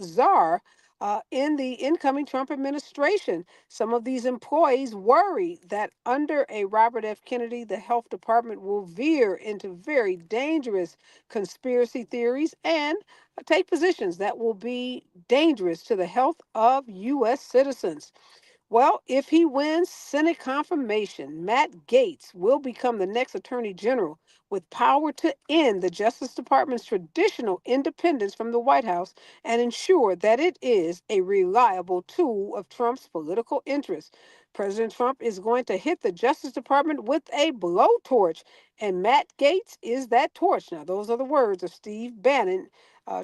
czar in the incoming Trump administration. Some of these employees worry that under a Robert F. Kennedy, the health department will veer into very dangerous conspiracy theories and take positions that will be dangerous to the health of U.S. citizens. Well, if he wins Senate confirmation, Matt Gaetz will become the next Attorney General with power to end the Justice Department's traditional independence from the White House and ensure that it is a reliable tool of Trump's political interests. President Trump is going to hit the Justice Department with a blowtorch, and Matt Gaetz is that torch. Now, those are the words of Steve Bannon,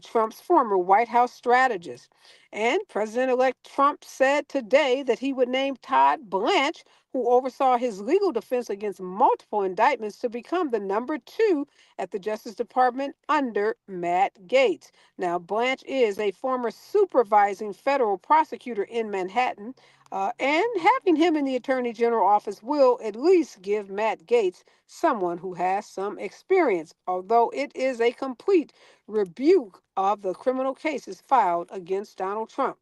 Trump's former White House strategist. And President elect Trump said today that he would name Todd Blanche, who oversaw his legal defense against multiple indictments, to become the number two at the Justice Department under Matt Gaetz. Now, Blanche is a former supervising federal prosecutor in Manhattan, and having him in the Attorney General office will at least give Matt Gaetz someone who has some experience, although it is a complete rebuke of the criminal cases filed against Donald Trump.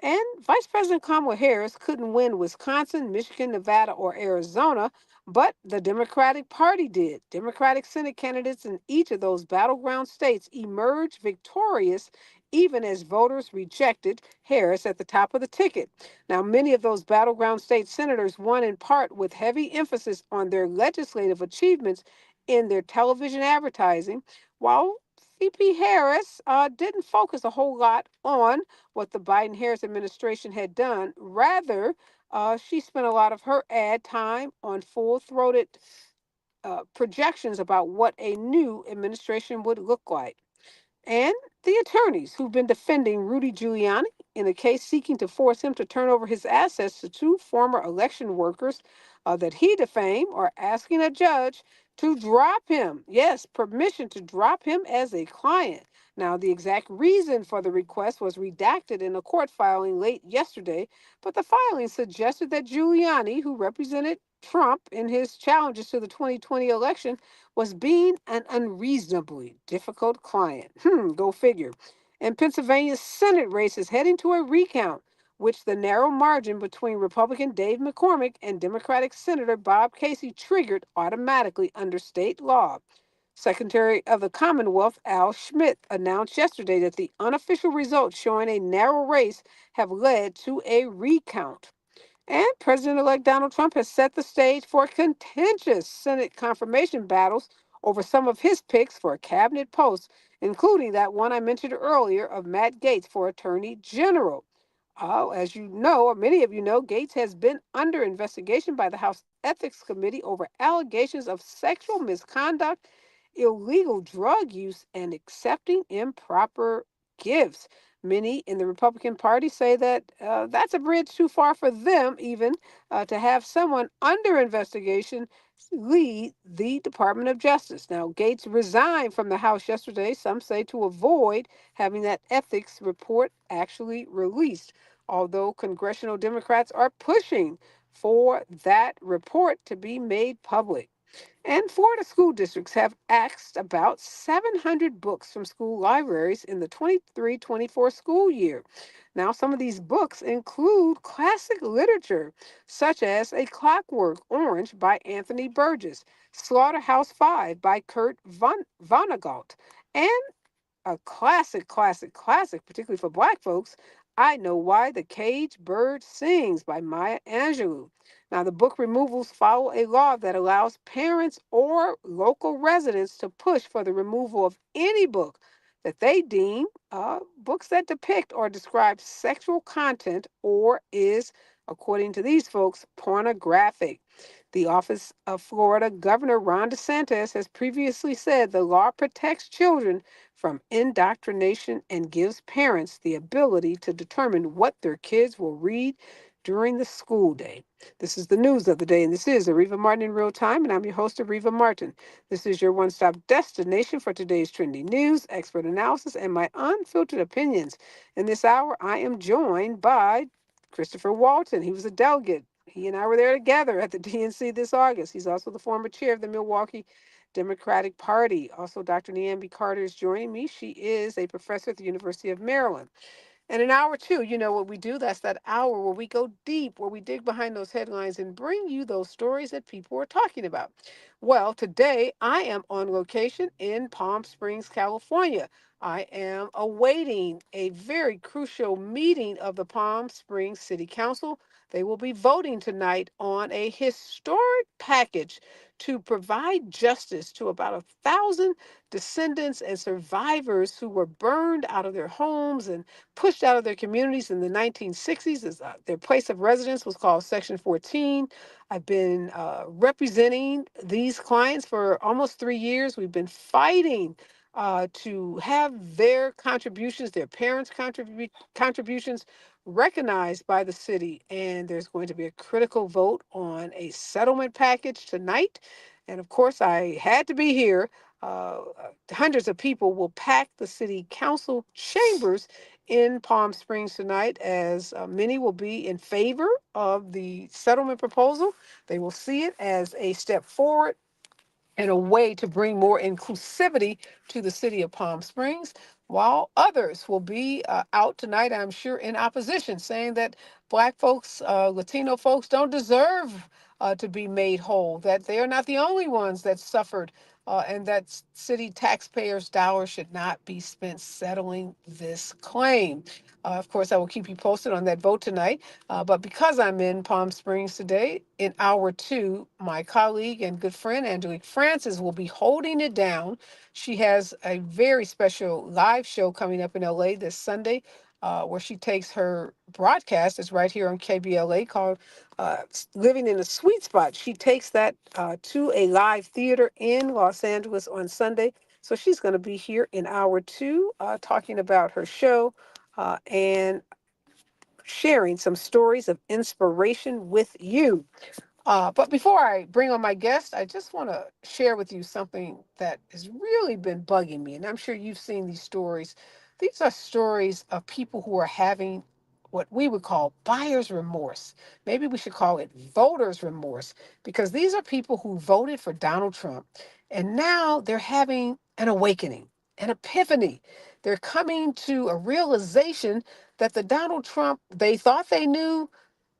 And Vice President Kamala Harris couldn't win Wisconsin, Michigan, Nevada, or Arizona, but the Democratic Party did. Democratic Senate candidates in each of those battleground states emerged victorious, even as voters rejected Harris at the top of the ticket. Now, many of those battleground state senators won in part with heavy emphasis on their legislative achievements in their television advertising, while VP Harris didn't focus a whole lot on what the Biden Harris administration had done. Rather, she spent a lot of her ad time on full throated projections about what a new administration would look like. And the attorneys who've been defending Rudy Giuliani in a case seeking to force him to turn over his assets to two former election workers that he defamed are asking a judge to drop him. Yes, permission to drop him as a client. Now, the exact reason for the request was redacted in a court filing late yesterday, but the filing suggested that Giuliani, who represented Trump in his challenges to the 2020 election, was being an unreasonably difficult client. Go figure. And Pennsylvania's Senate race is heading to a recount, which the narrow margin between Republican Dave McCormick and Democratic Senator Bob Casey triggered automatically under state law. Secretary of the Commonwealth Al Schmidt announced yesterday that the unofficial results showing a narrow race have led to a recount. And President elect Donald Trump has set the stage for contentious Senate confirmation battles over some of his picks for cabinet posts, including that one I mentioned earlier of Matt Gaetz for Attorney General. As you know, or many of you know, Gaetz has been under investigation by the House Ethics Committee over allegations of sexual misconduct, illegal drug use, and accepting improper gifts. Many in the Republican Party say that that's a bridge too far for them, even to have someone under investigation lead the Department of Justice. Now, Gaetz resigned from the House yesterday, some say to avoid having that ethics report actually released, although congressional Democrats are pushing for that report to be made public. And Florida school districts have axed about 700 books from school libraries in the 23-24 school year. Now, some of these books include classic literature, such as A Clockwork Orange by Anthony Burgess, Slaughterhouse Five by Kurt Vonnegut, and a classic, particularly for Black folks, I Know Why the Caged Bird Sings by Maya Angelou. Now, the book removals follow a law that allows parents or local residents to push for the removal of any book that they deem books that depict or describe sexual content or is, according to these folks, pornographic. The office of Florida Governor Ron DeSantis has previously said the law protects children from indoctrination and gives parents the ability to determine what their kids will read during the school day. This is the news of the day, and this is Areva Martin in real time, and I'm your host, Areva Martin. This is your one-stop destination for today's trending news, expert analysis, and my unfiltered opinions. In this hour, I am joined by Christopher Walton. He was a delegate. He and I were there together at the DNC this August. He's also the former chair of the Milwaukee Democratic Party. Also, Dr. Niambi Carter is joining me. She is a professor at the University of Maryland. And in hour two, you know what we do? That's that hour where we go deep, where we dig behind those headlines and bring you those stories that people are talking about. Well, today I am on location in Palm Springs, California. I am awaiting a very crucial meeting of the Palm Springs City Council. They will be voting tonight on a historic package to provide justice to about 1,000 descendants and survivors who were burned out of their homes and pushed out of their communities in the 1960s. Their place of residence was called Section 14. I've been representing these clients for almost 3 years. We've been fighting to have their contributions, their parents' contributions recognized by the city. And there's going to be a critical vote on a settlement package tonight. And of course, I had to be here. Hundreds of people will pack the city council chambers in Palm Springs tonight, as many will be in favor of the settlement proposal. They will see it as a step forward and a way to bring more inclusivity to the city of Palm Springs, while others will be out tonight, I'm sure, in opposition, saying that Black folks, Latino folks don't deserve to be made whole, that they are not the only ones that suffered, and that city taxpayers' dollars should not be spent settling this claim. Of course, I will keep you posted on that vote tonight. But because I'm in Palm Springs today, in hour two, my colleague and good friend Angelique Francis will be holding it down. She has a very special live show coming up in LA this Sunday, where she takes her broadcast. It's right here on KBLA, called Living in a Sweet Spot. She takes that to a live theater in Los Angeles on Sunday. So she's going to be here in hour two, talking about her show and sharing some stories of inspiration with you. But before I bring on my guest, I just want to share with you something that has really been bugging me. And I'm sure you've seen these stories. These are stories of people who are having what we would call buyer's remorse. Maybe we should call it voter's remorse, because these are people who voted for Donald Trump and now they're having an awakening, an epiphany. They're coming to a realization that the Donald Trump they thought they knew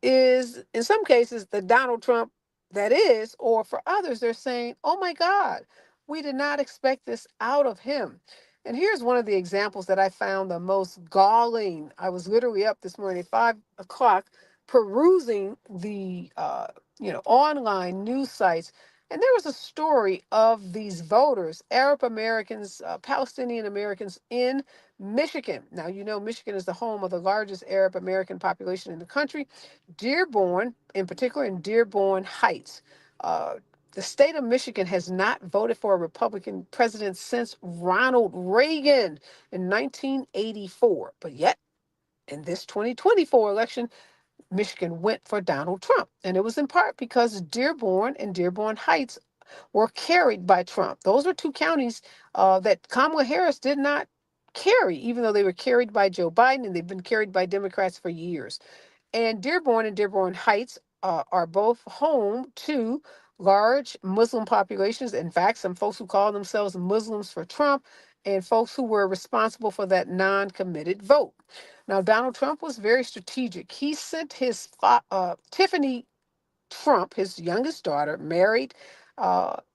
is, in some cases, the Donald Trump that is, or for others, they're saying, oh my God, we did not expect this out of him. And here's one of the examples that I found the most galling. I was literally up this morning at 5 o'clock perusing the online news sites. And there was a story of these voters, Arab Americans, Palestinian Americans in Michigan. Now, you know, Michigan is the home of the largest Arab American population in the country. Dearborn, in particular, in Dearborn Heights. Uh, the state of Michigan has not voted for a Republican president since Ronald Reagan in 1984. But yet, in this 2024 election, Michigan went for Donald Trump. And it was in part because Dearborn and Dearborn Heights were carried by Trump. Those are two counties that Kamala Harris did not carry, even though they were carried by Joe Biden, and they've been carried by Democrats for years. And Dearborn Heights are both home to large Muslim populations. In fact, some folks who call themselves Muslims for Trump, and folks who were responsible for that non-committed vote. Now, Donald Trump was very strategic. He sent his Tiffany Trump, his youngest daughter, married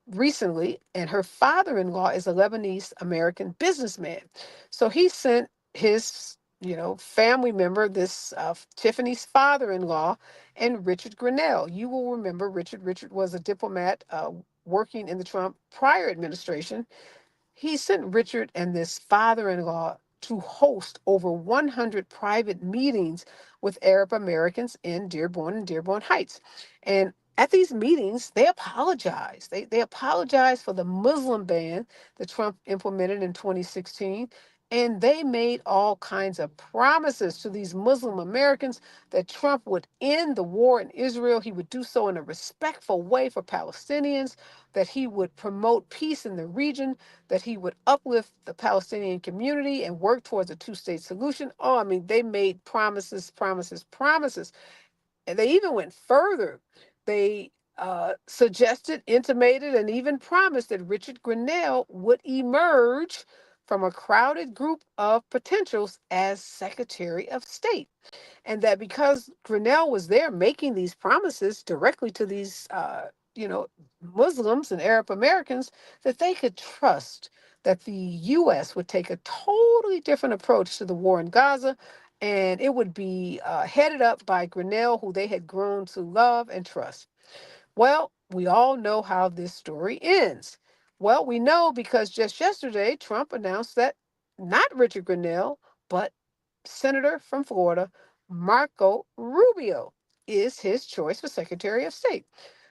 recently, and her father-in-law is a Lebanese American businessman. So he sent his, family member, this Tiffany's father-in-law, and Richard Grinnell. You will remember Richard. Richard was a diplomat working in the Trump prior administration. He sent Richard and this father-in-law to host over 100 private meetings with Arab Americans in Dearborn and Dearborn Heights. And at these meetings, they apologized. They apologized for the Muslim ban that Trump implemented in 2016. And they made all kinds of promises to these Muslim Americans that Trump would end the war in Israel. He would do so in a respectful way for Palestinians, that he would promote peace in the region, that he would uplift the Palestinian community and work towards a two-state solution. Oh, I mean, they made promises, promises, promises. And they even went further. They suggested, intimated, and even promised that Richard Grenell would emerge from a crowded group of potentials as Secretary of State. And that because Grinnell was there making these promises directly to these, you know, Muslims and Arab Americans, that they could trust that the U.S. would take a totally different approach to the war in Gaza, and it would be headed up by Grinnell, who they had grown to love and trust. Well, we all know how this story ends. Well, we know because just yesterday, Trump announced that not Richard Grenell, but Senator from Florida, Marco Rubio, is his choice for Secretary of State.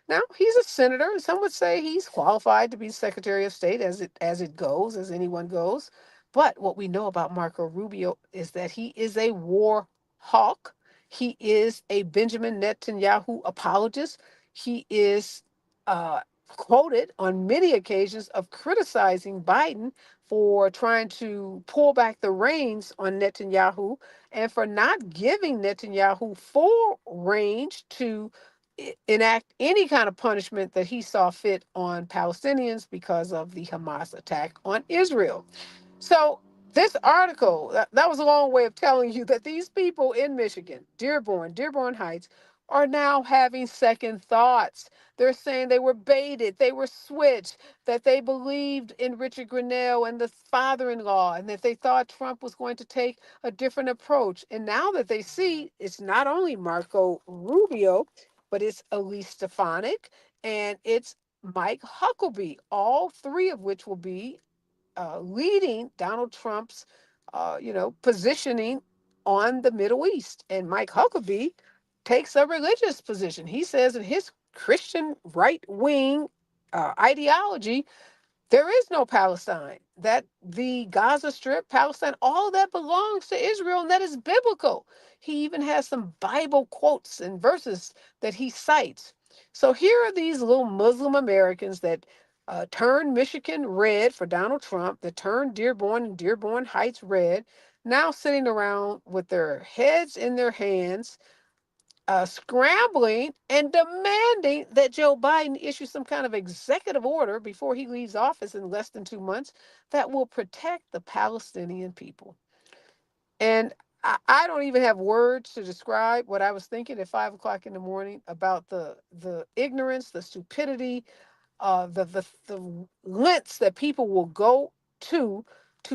Now, he's a senator, and some would say he's qualified to be Secretary of State as it goes, as anyone goes. But what we know about Marco Rubio is that he is a war hawk. He is a Benjamin Netanyahu apologist. He is quoted on many occasions of criticizing Biden for trying to pull back the reins on Netanyahu and for not giving Netanyahu full range to enact any kind of punishment that he saw fit on Palestinians because of the Hamas attack on Israel. So this article, that was a long way of telling you that these people in Michigan, Dearborn Heights, are now having second thoughts. They're saying they were baited, they were switched, that they believed in Richard Grenell and the father-in-law, and that they thought Trump was going to take a different approach. And now that they see it's not only Marco Rubio, but it's Elise Stefanik and it's Mike Huckabee, all three of which will be leading Donald Trump's, positioning on the Middle East. And Mike Huckabee takes a religious position. He says in his Christian right wing ideology, there is no Palestine. That the Gaza Strip, Palestine, all of that belongs to Israel, and that is biblical. He even has some Bible quotes and verses that he cites. So here are these little Muslim Americans that turned Michigan red for Donald Trump, that turned Dearborn and Dearborn Heights red, now sitting around with their heads in their hands, scrambling and demanding that Joe Biden issue some kind of executive order before he leaves office in less than 2 months that will protect the Palestinian people. And I don't even have words to describe what I was thinking at 5 o'clock in the morning about the ignorance, the stupidity, the lengths that people will go to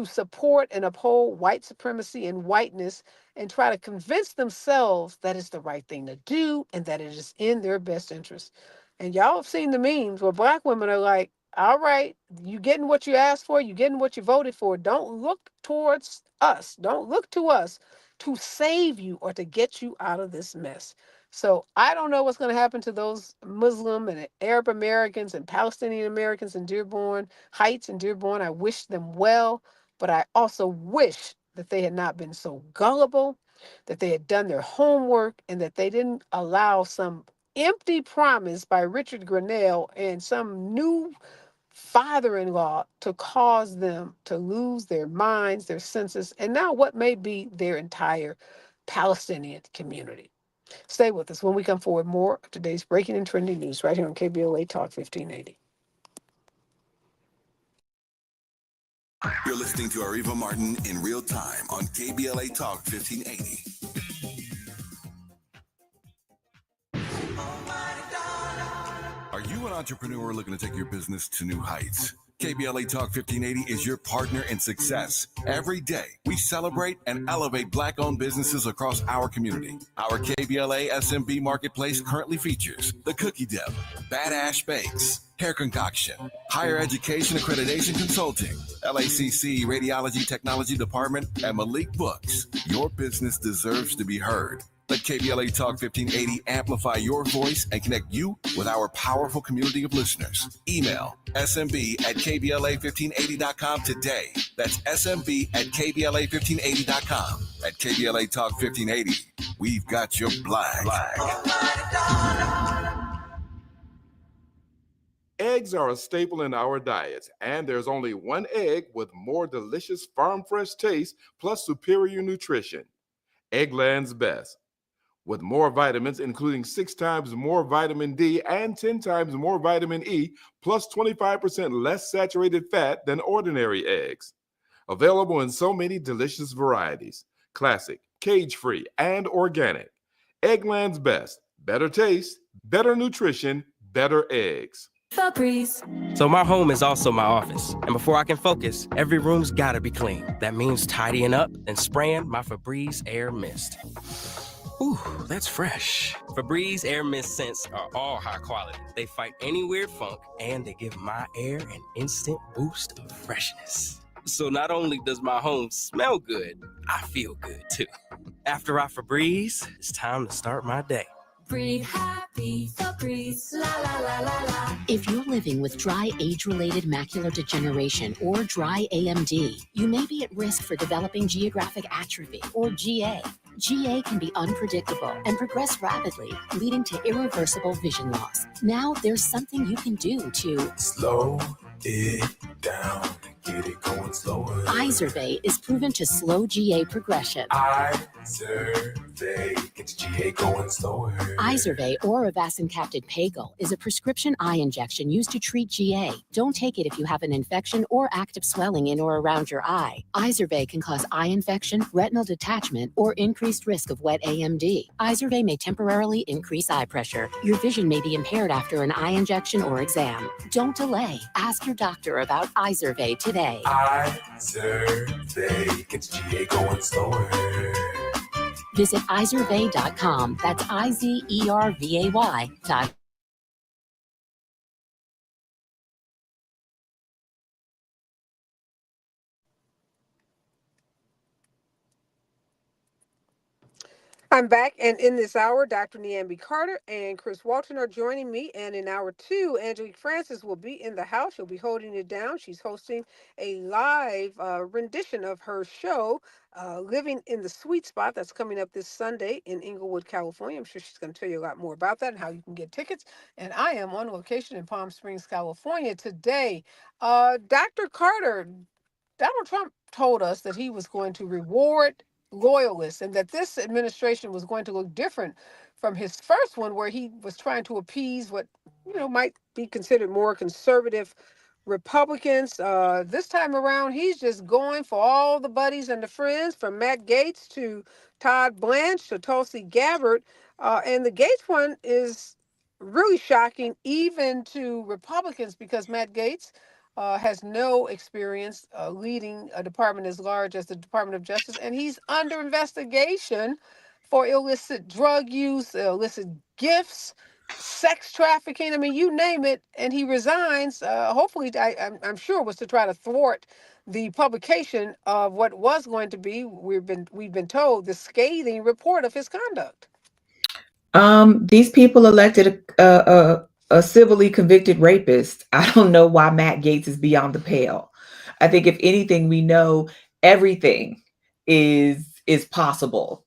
support and uphold white supremacy and whiteness and try to convince themselves that it's the right thing to do and that it is in their best interest. And y'all have seen the memes where black women are like, all right, you getting what you asked for, you getting what you voted for. Don't look towards us. Don't look to us to save you or to get you out of this mess. So I don't know what's going to happen to those Muslim and Arab Americans and Palestinian Americans in Dearborn Heights and Dearborn. I wish them well, but I also wish that they had not been so gullible, that they had done their homework, and that they didn't allow some empty promise by Richard Grenell and some new father-in-law to cause them to lose their minds, their senses, and now what may be their entire Palestinian community. Stay with us when we come forward. More of today's breaking and trending news right here on KBLA Talk 1580. You're listening to Areva Martin in real time on KBLA Talk 1580. Are you an entrepreneur looking to take your business to new heights? KBLA Talk 1580 is your partner in success. Every day, we celebrate and elevate Black-owned businesses across our community. Our KBLA SMB Marketplace currently features The Cookie Dip, Bad Ash Bakes, Hair Concoction, Higher Education Accreditation Consulting, LACC Radiology Technology Department, and Malik Books. Your business deserves to be heard. Let KBLA Talk 1580 amplify your voice and connect you with our powerful community of listeners. Email smb@kbla1580.com today. That's smb@kbla1580.com. At KBLA Talk 1580, we've got your black. Eggs are a staple in our diets, and there's only one egg with more delicious farm fresh taste plus superior nutrition. Eggland's Best. with more vitamins, including 6 times more vitamin D and 10 times more vitamin E, plus 25% less saturated fat than ordinary eggs. Available in so many delicious varieties: classic, cage-free, and organic. Eggland's best. Better taste, better nutrition, better eggs. Febreze. So my home is also my office. And before I can focus, every room's gotta be clean. That means tidying up and spraying my Febreze Air Mist. Ooh, that's fresh. Febreze Air Mist scents are all high quality. They fight any weird funk, and they give my air an instant boost of freshness. So not only does my home smell good, I feel good too. After I Febreze, it's time to start my day. Breathe happy, Febreze, la la la la la. If you're living with dry age-related macular degeneration or dry AMD, you may be at risk for developing geographic atrophy or GA. GA can be unpredictable and progress rapidly, leading to irreversible vision loss. Now there's something you can do to slow it down, get it going slower. Izervay is proven to slow GA progression. Izervay gets GA going slower. Izervay or avacincaptad pagel is a prescription eye injection used to treat GA. Don't take it if you have an infection or active swelling in or around your eye. Izervay can cause eye infection, retinal detachment, or increased risk of wet AMD. Izervay may temporarily increase eye pressure. Your vision may be impaired after an eye injection or exam. Don't delay. Ask your doctor about Izervay today. Izervay gets GA going slower. Visit Izervay.com. That's IZERVAY.com. I'm back, and in this hour, Dr. Niambi Carter and Chris Walton are joining me. And in hour two, Angelique Francis will be in the house. She'll be holding it down. She's hosting a live rendition of her show, Living in the Sweet Spot, that's coming up this Sunday in Inglewood, California. I'm sure she's going to tell you a lot more about that and how you can get tickets. And I am on location in Palm Springs, California today. Dr. Carter, Donald Trump told us that he was going to reward loyalists and that this administration was going to look different from his first one, where he was trying to appease what might be considered more conservative Republicans. This time around, he's just going for all the buddies and the friends, from Matt Gaetz to Todd Blanche to Tulsi Gabbard. And the Gaetz one is really shocking, even to Republicans, because Matt Gaetz has no experience leading a department as large as the Department of Justice, and he's under investigation for illicit drug use, illicit gifts, sex trafficking. I mean, you name it, and he resigns. Hopefully, I'm sure, was to try to thwart the publication of what was going to be, we've been told, the scathing report of his conduct. These people elected a civilly convicted rapist. I don't know why Matt Gaetz is beyond the pale. I think if anything, we know everything is possible.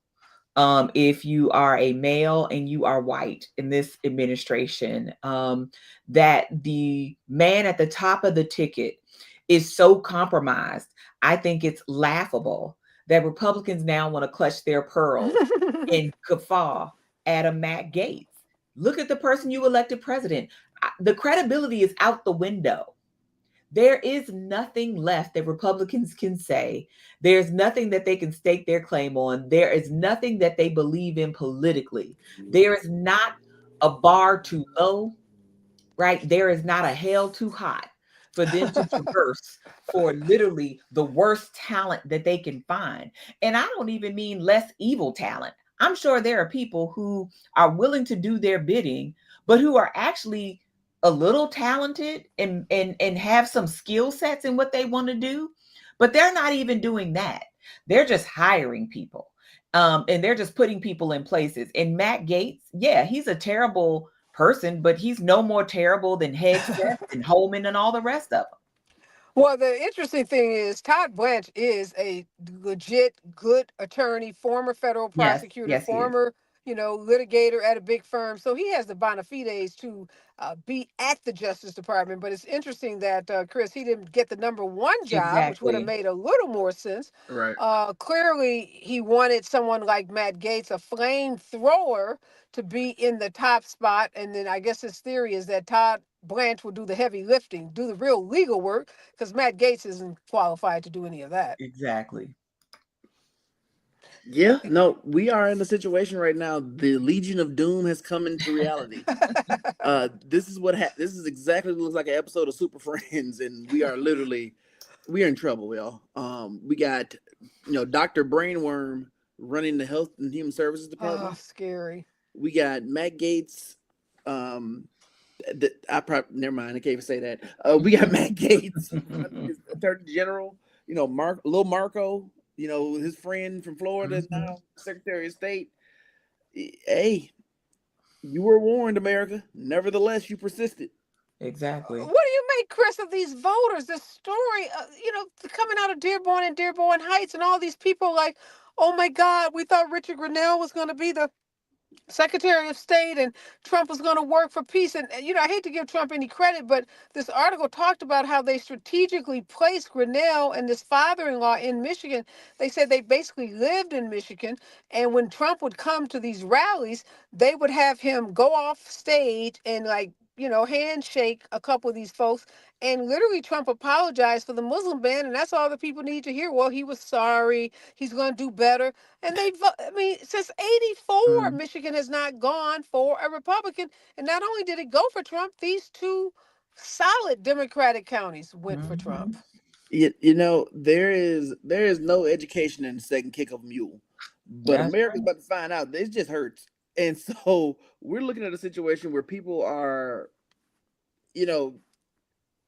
If you are a male and you are white in this administration, that the man at the top of the ticket is so compromised. I think it's laughable that Republicans now want to clutch their pearls and guffaw at a Matt Gaetz. Look at the person you elected president. The credibility is out the window. There is nothing left that Republicans can say. There's nothing that they can stake their claim on. There is nothing that they believe in politically. There is not a bar too low, right? There is not a hell too hot for them to traverse for literally the worst talent that they can find. And I don't even mean less evil talent. I'm sure there are people who are willing to do their bidding, but who are actually a little talented and have some skill sets in what they want to do, but they're not even doing that. They're just hiring people, and they're just putting people in places. And Matt Gaetz, yeah, he's a terrible person, but he's no more terrible than Hegseth and Holman and all the rest of them. Well, the interesting thing is Todd Blanche is a legit good attorney, former federal prosecutor, Yes, former litigator at a big firm. So he has the bona fides to be at the Justice Department. But it's interesting that, Chris, he didn't get the number one job, which would have Exactly. made a little more sense. Right. Clearly, he wanted someone like Matt Gaetz, a flamethrower, to be in the top spot. And then I guess his theory is that Todd Blanche will do the heavy lifting, do the real legal work, because Matt Gaetz isn't qualified to do any of that. Exactly. Yeah, no, we are in a situation right now. The Legion of Doom has come into reality. This is this is exactly what looks like an episode of Super Friends, and we are in trouble, y'all. We got Dr. Brainworm running the Health and Human Services Oh, Department. scary. We got Matt Gaetz. I probably never mind. I can't even say that. We got Matt Gaetz, Attorney General. Lil Marco. His friend from Florida is now Secretary of State. Hey, you were warned, America. Nevertheless, you persisted. Exactly. What do you make, Chris, of these voters? This story, coming out of Dearborn and Dearborn Heights, and all these people like, oh my God, we thought Richard Grinnell was going to be the Secretary of State and Trump was going to work for peace. And, I hate to give Trump any credit, but this article talked about how they strategically placed Grinnell and his father-in-law in Michigan. They said they basically lived in Michigan. And when Trump would come to these rallies, they would have him go off stage and handshake a couple of these folks. And literally Trump apologized for the Muslim ban. And that's all the people need to hear. Well, he was sorry. He's going to do better. And since 84, Michigan has not gone for a Republican. And not only did it go for Trump, these two solid Democratic counties went for Trump. There is no education in the second kick of a mule. But That's America's right. about to find out. It just hurts. And so we're looking at a situation where people are,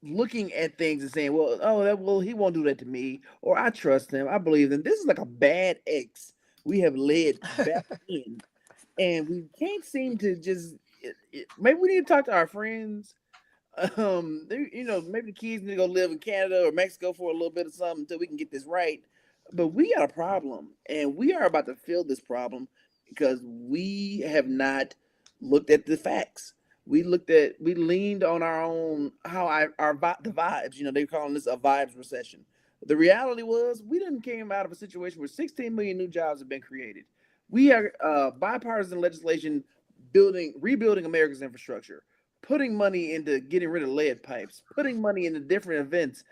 looking at things and saying, well, he won't do that to me, or I trust him, I believe him. This is like a bad ex we have led back in, and we can't seem to just. Maybe we need to talk to our friends. Maybe the kids need to go live in Canada or Mexico for a little bit of something until we can get this right. But we got a problem, and we are about to fill this problem because we have not looked at the facts. We leaned on our own, the vibes. They're calling this a vibes recession. The reality was we didn't came out of a situation where 16 million new jobs have been created. We are bipartisan legislation rebuilding America's infrastructure, putting money into getting rid of lead pipes, putting money into different events,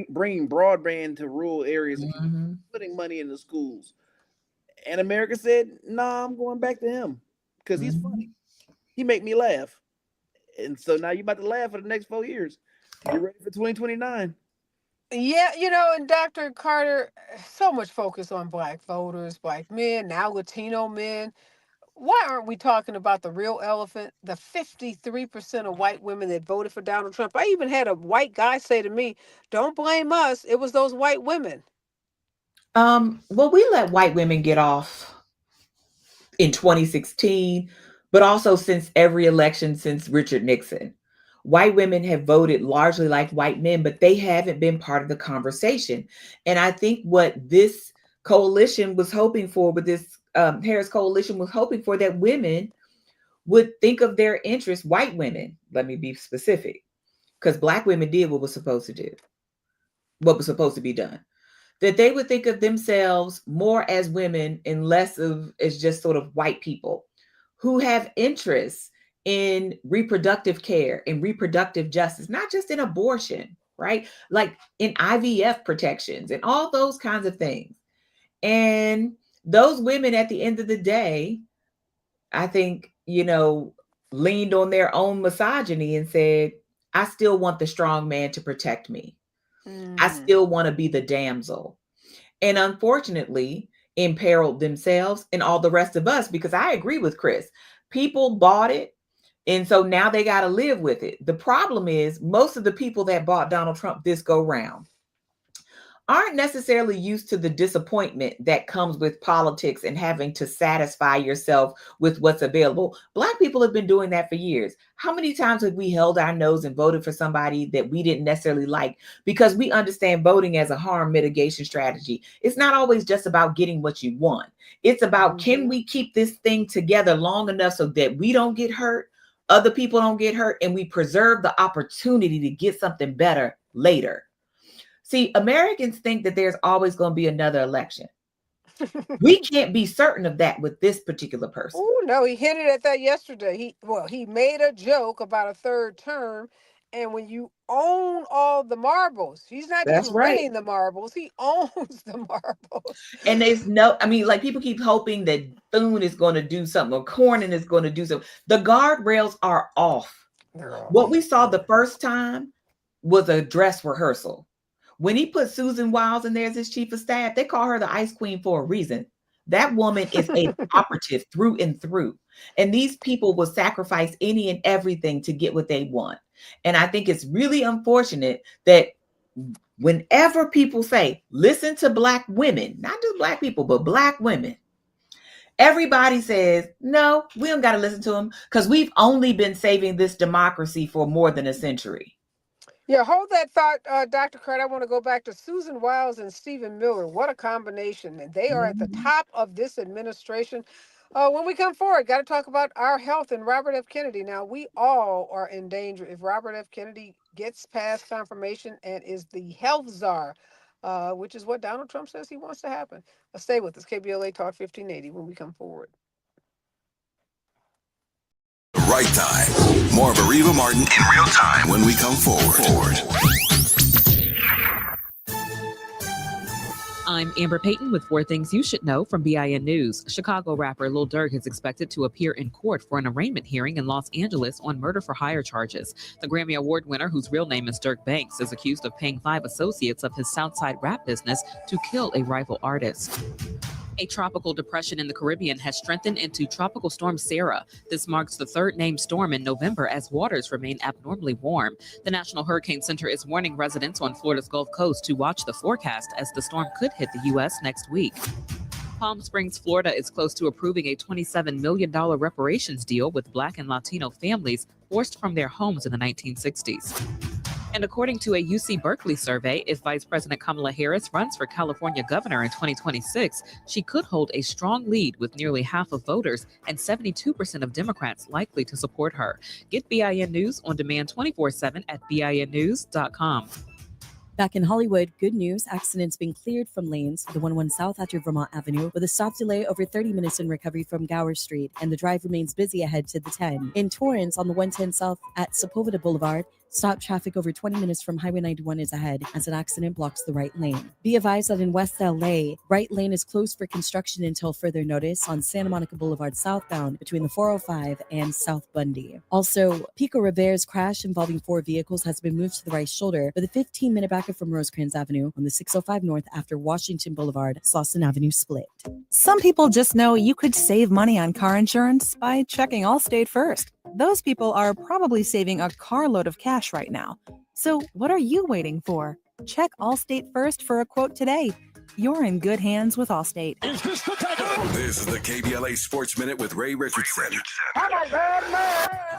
bringing broadband to rural areas, putting money into schools. And America said, "Nah, I'm going back to him because he's funny. He make me laugh." And so now you're about to laugh for the next 4 years. Get ready for 2029. Yeah, and Dr. Carter, so much focus on Black voters, Black men, now Latino men. Why aren't we talking about the real elephant, the 53% of white women that voted for Donald Trump? I even had a white guy say to me, don't blame us. It was those white women. Well, we let white women get off in 2016, but also since every election since Richard Nixon. White women have voted largely like white men, but they haven't been part of the conversation. And I think what this coalition was hoping for, with this Harris coalition was hoping for, that women would think of their interests, white women, let me be specific, because Black women did what was supposed to do, what was supposed to be done. That they would think of themselves more as women and less as just sort of white people who have interests in reproductive care and reproductive justice, not just in abortion, right? Like in IVF protections and all those kinds of things. And those women at the end of the day, I think, leaned on their own misogyny and said, I still want the strong man to protect me. I still want to be the damsel. And unfortunately, imperiled themselves and all the rest of us, because I agree with Chris. People bought it. And so now they got to live with it. The problem is most of the people that bought Donald Trump this go round aren't necessarily used to the disappointment that comes with politics and having to satisfy yourself with what's available. Black people have been doing that for years. How many times have we held our nose and voted for somebody that we didn't necessarily like because we understand voting as a harm mitigation strategy? It's not always just about getting what you want. It's about, can we keep this thing together long enough so that we don't get hurt, other people don't get hurt, and we preserve the opportunity to get something better later? See, Americans think that there's always going to be another election. We can't be certain of that with this particular person. Oh no, he hinted at that yesterday. He made a joke about a third term, and when you own all the marbles, he's not That's just right. renting the marbles; he owns the marbles. And there's no, I mean, like, people keep hoping that Thune is going to do something or Cornyn is going to do something. The guardrails are off. What we saw the first time was a dress rehearsal. When he put Susan Wiles in there as his chief of staff, they call her the Ice Queen for a reason. That woman is an operative through and through. And these people will sacrifice any and everything to get what they want. And I think it's really unfortunate that whenever people say, listen to Black women, not just Black people, but Black women, everybody says, no, we don't got to listen to them because we've only been saving this democracy for more than a century. Yeah, hold that thought, Dr. Craig. I want to go back to Susan Wiles and Stephen Miller. What a combination. And they are at the top of this administration. When we come forward, got to talk about our health and Robert F. Kennedy. Now, we all are in danger if Robert F. Kennedy gets past confirmation and is the health czar, which is what Donald Trump says he wants to happen. Stay with us. KBLA Talk 1580 when we come forward. Right time. More of Areva Martin in real time when we come forward. I'm Amber Payton with 4 things you should know from BIN News. Chicago rapper Lil Durk is expected to appear in court for an arraignment hearing in Los Angeles on murder-for-hire charges. The Grammy Award winner, whose real name is Dirk Banks, is accused of paying 5 associates of his Southside rap business to kill a rival artist. A tropical depression in the Caribbean has strengthened into Tropical Storm Sarah. This marks the 3rd named storm in November as waters remain abnormally warm. The National Hurricane Center is warning residents on Florida's Gulf Coast to watch the forecast as the storm could hit the U.S. next week. Palm Springs, Florida is close to approving a $27 million reparations deal with Black and Latino families forced from their homes in the 1960s. And according to a UC Berkeley survey, if Vice President Kamala Harris runs for California governor in 2026, she could hold a strong lead with nearly half of voters and 72% of Democrats likely to support her. Get BIN News on demand 24/7 at BINnews.com. Back in Hollywood, good news. Accidents being cleared from lanes for the 101 South after Vermont Avenue with a stop delay over 30 minutes in recovery from Gower Street, and the drive remains busy ahead to the 10. In Torrance on the 110 South at Sepulveda Boulevard, stop traffic over 20 minutes from Highway 91 is ahead as an accident blocks the right lane. Be advised that in West LA, right lane is closed for construction until further notice on Santa Monica Boulevard southbound between the 405 and South Bundy. Also, Pico Rivere's crash involving 4 vehicles has been moved to the right shoulder with a 15-minute backup from Rosecrans Avenue on the 605 North after Washington Boulevard, Slauson Avenue split. Some people just know you could save money on car insurance by checking Allstate first. Those people are probably saving a carload of cash right now. So what are you waiting for? Check Allstate first for a quote today. You're in good hands with Allstate. This is the KBLA Sports Minute with Ray Richardson.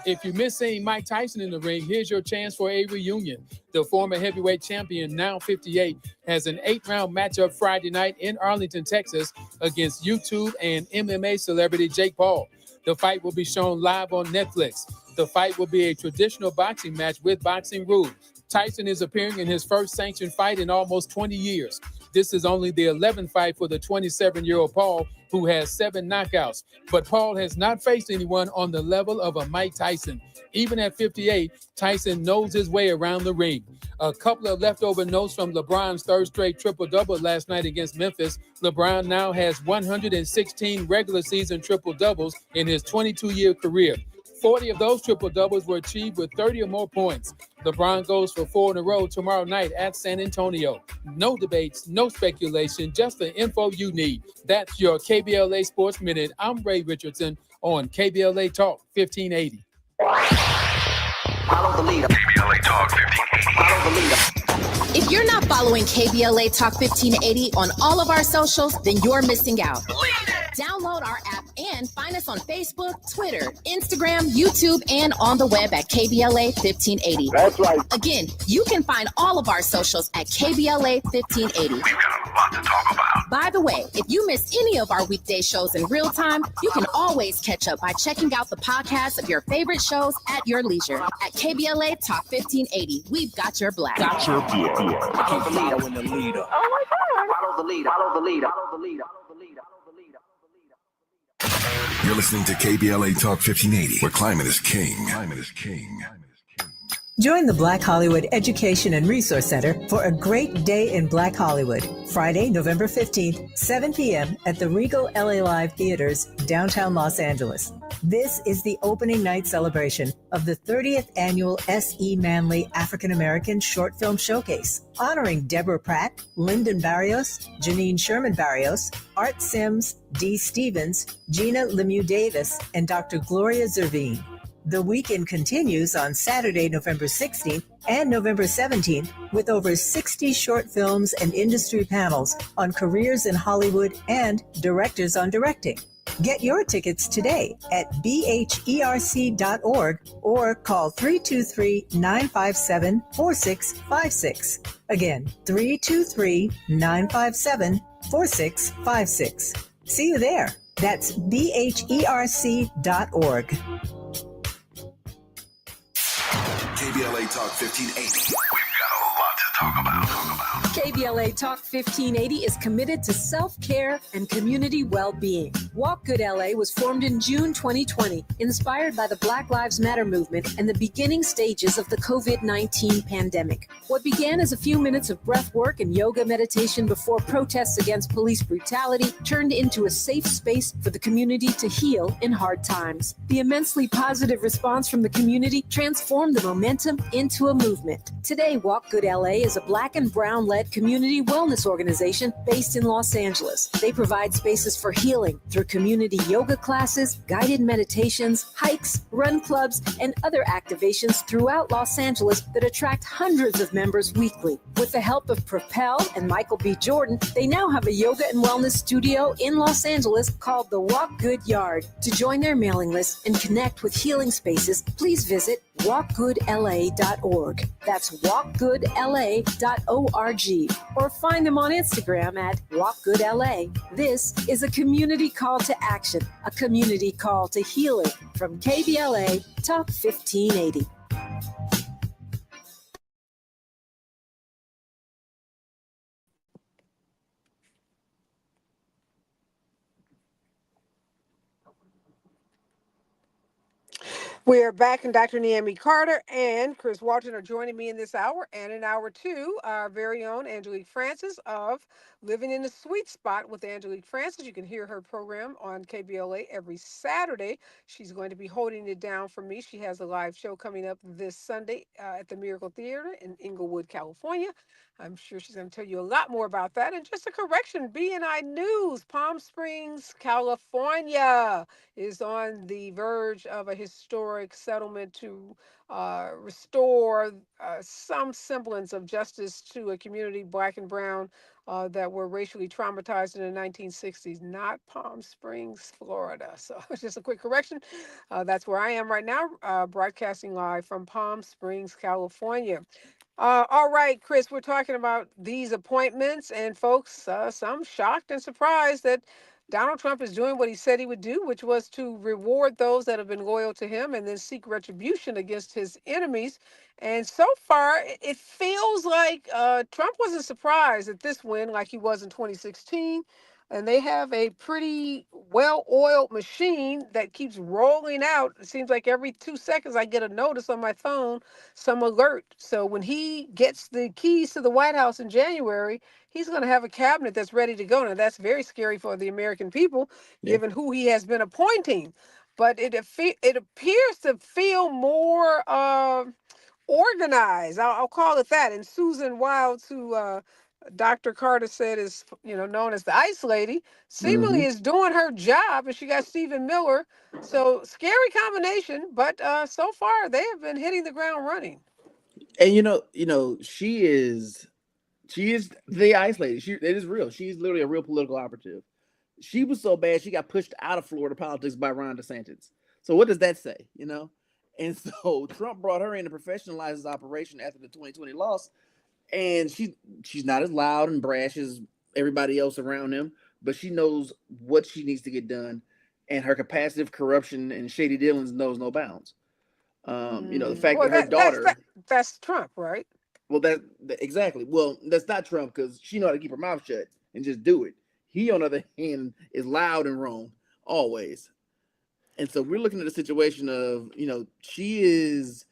If you miss seeing Mike Tyson in the ring, here's your chance for a reunion. The former heavyweight champion, now 58, has an 8-round matchup Friday night in Arlington, Texas, against YouTube and MMA celebrity Jake Paul. The fight will be shown live on Netflix. The fight will be a traditional boxing match with boxing rules. Tyson is appearing in his first sanctioned fight in almost 20 years. This is only the 11th fight for the 27-year-old Paul, who has 7 knockouts. But Paul has not faced anyone on the level of a Mike Tyson. Even at 58, Tyson knows his way around the ring. A couple of leftover notes from LeBron's 3rd straight triple-double last night against Memphis. LeBron now has 116 regular season triple-doubles in his 22-year career. 40 of those triple-doubles were achieved with 30 or more points. LeBron goes for 4 in a row tomorrow night at San Antonio. No debates, no speculation, just the info you need. That's your KBLA Sports Minute. I'm Ray Richardson on KBLA Talk 1580. Follow the leader. KBLA Talk 1580. Follow the leader. If you're not following KBLA Talk 1580 on all of our socials, then you're missing out. Download our app and find us on Facebook, Twitter, Instagram, YouTube, and on the web at KBLA 1580. That's right. Again, you can find all of our socials at KBLA 1580. We've got a lot to talk about. By the way, if you missed any of our weekday shows in real time, you can always catch up by checking out the podcast of your favorite shows at your leisure. At KBLA Talk 1580, we've got your black. Got your black. Follow the leader when the leader. Oh my God. Follow the leader. Follow the leader. Follow the leader. You're listening to KBLA Talk 1580, where climate is king. Climate is king. Join the Black Hollywood Education and Resource Center for a great day in Black Hollywood. Friday, November 15th, 7 p.m. at the Regal LA Live Theaters, downtown Los Angeles. This is the opening night celebration of the 30th annual S.E. Manley African American Short Film Showcase, honoring Deborah Pratt, Lyndon Barrios, Janine Sherman Barrios, Art Sims, Dee Stevens, Gina Lemieux Davis, and Dr. Gloria Zervine. The weekend continues on Saturday, November 16th and November 17th with over 60 short films and industry panels on careers in Hollywood and directors on directing. Get your tickets today at bherc.org or call 323-957-4656. Again, 323-957-4656. See you there. That's bherc.org. KBLA Talk 1580. We've got a lot to talk about. KBLA Talk 1580 is committed to self-care and community well-being. Walk Good LA was formed in June 2020, inspired by the Black Lives Matter movement and the beginning stages of the COVID-19 pandemic. What began as a few minutes of breath work and yoga meditation before protests against police brutality turned into a safe space for the community to heal in hard times. The immensely positive response from the community transformed the momentum into a movement. Today, Walk Good LA is a Black and Brown-led community wellness organization based in Los Angeles. They provide spaces for healing through community yoga classes, guided meditations, hikes, run clubs, and other activations throughout Los Angeles that attract hundreds of members weekly. With the help of Propel and Michael B. Jordan, they now have a yoga and wellness studio in Los Angeles called the Walk Good Yard. To join their mailing list and connect with healing spaces, please visit walkgoodla.org. That's walkgoodla.org. Or find them on Instagram at walkgoodla. This is a community call to action, a community call to healing from KBLA Talk 1580. We are back, and Dr. Naomi Carter and Chris Walton are joining me in this hour. And in hour two, our very own Angelique Francis of Living in the Sweet Spot with Angelique Francis. You can hear her program on KBLA every Saturday. She's going to be holding it down for me. She has a live show coming up this Sunday at the Miracle Theater in Inglewood, California. I'm sure she's going to tell you a lot more about that. And just a correction, BNI News, Palm Springs, California is on the verge of a historic settlement to restore some semblance of justice to a community, Black and Brown, that were racially traumatized in the 1960s, not Palm Springs, Florida. So just a quick correction. That's where I am right now, broadcasting live from Palm Springs, California. All right, Chris, we're talking about these appointments, and folks, some shocked and surprised that Donald Trump is doing what he said he would do, which was to reward those that have been loyal to him and then seek retribution against his enemies. And so far, it feels like Trump wasn't surprised at this win like he was in 2016. And they have a pretty well-oiled machine that keeps rolling out. It seems like every 2 seconds I get a notice on my phone, some alert. So when he gets the keys to the White House in January, he's going to have a cabinet that's ready to go. Now, that's very scary for the American people, given who he has been appointing. But it appears to feel more organized. I'll call it that. And Susan Wild, who Dr. Carter said is, known as the Ice Lady, seemingly is doing her job, and she got Stephen Miller. So scary combination, but so far they have been hitting the ground running. And she is She is the ice lady. It is real. She's literally a real political operative. She was so bad she got pushed out of Florida politics by Ron DeSantis. So what does that say? And so Trump brought her in to professionalize his operation after the 2020 loss, and she's not as loud and brash as everybody else around him, but she knows what she needs to get done, and her capacity of corruption and shady dealings knows no bounds. The fact Well, that her daughter, that's Trump, right? well, exactly. Well, that's not Trump because she know how to keep her mouth shut and just do it. He, on the other hand, is loud and wrong always. And so we're looking at a situation of, she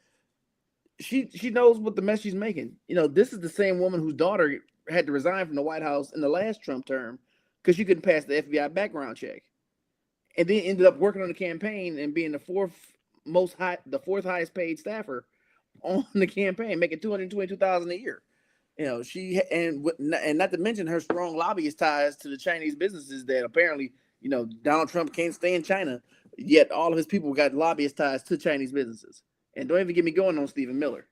knows what the mess she's making. This is the same woman whose daughter had to resign from the White House in the last Trump term because she couldn't pass the FBI background check, and then ended up working on the campaign and being the fourth highest paid staffer on the campaign, making $222,000 a year. And not to mention her strong lobbyist ties to the Chinese businesses that apparently, Donald Trump can't stay in China, yet all of his people got lobbyist ties to Chinese businesses. And don't even get me going on Stephen Miller.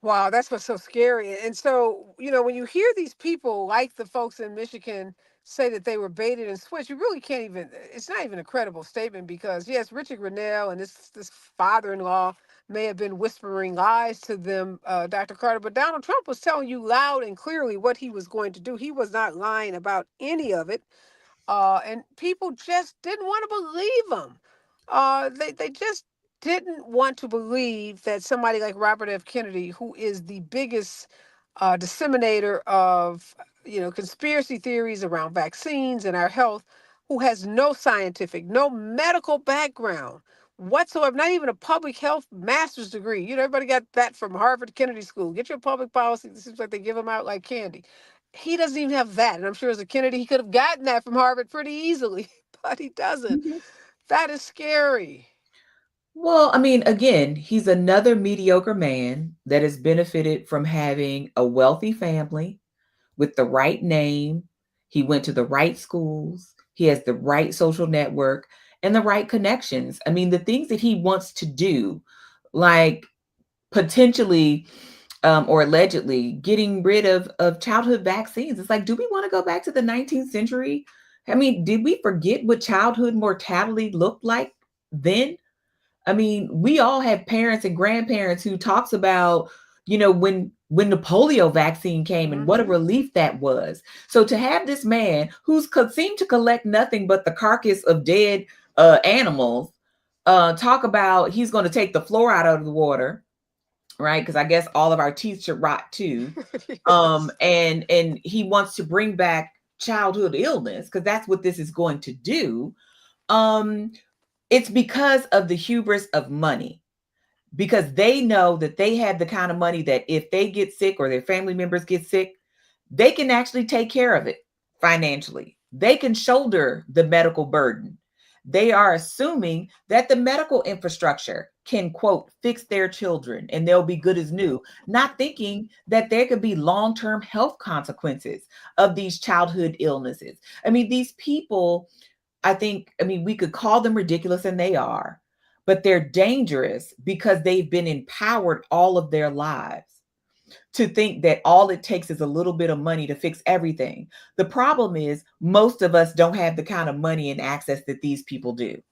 Wow, that's what's so scary. And so, when you hear these people like the folks in Michigan say that they were baited and switched, you really can't even, it's not even a credible statement because, yes, Richard Grenell and this father-in-law may have been whispering lies to them, Dr. Carter, but Donald Trump was telling you loud and clearly what he was going to do. He was not lying about any of it. And people just didn't want to believe him. They just didn't want to believe that somebody like Robert F. Kennedy, who is the biggest disseminator of conspiracy theories around vaccines and our health, who has no scientific, no medical background whatsoever, not even a public health master's degree. Everybody got that from Harvard Kennedy School. Get your public policy. It seems like they give them out like candy. He doesn't even have that. And I'm sure as a Kennedy, he could have gotten that from Harvard pretty easily, but he doesn't. That is scary. Well, I mean, again, he's another mediocre man that has benefited from having a wealthy family with the right name. He went to the right schools. He has the right social network and the right connections. I mean, the things that he wants to do, like potentially or allegedly getting rid of childhood vaccines. It's like, do we want to go back to the 19th century? I mean, did we forget what childhood mortality looked like then? I mean, we all have parents and grandparents who talks about, when the polio vaccine came and what a relief that was. So to have this man who's seemed to collect nothing but the carcass of dead animals, talk about he's going to take the fluoride out of the water, right? Because I guess all of our teeth should rot too. And he wants to bring back childhood illness because that's what this is going to do. It's because of the hubris of money, because they know that they have the kind of money that if they get sick or their family members get sick, they can actually take care of it financially. They can shoulder the medical burden. They are assuming that the medical infrastructure can, quote, fix their children and they'll be good as new, not thinking that there could be long-term health consequences of these childhood illnesses. I mean, these people, we could call them ridiculous, and they are, but they're dangerous because they've been empowered all of their lives to think that all it takes is a little bit of money to fix everything. The problem is most of us don't have the kind of money and access that these people do.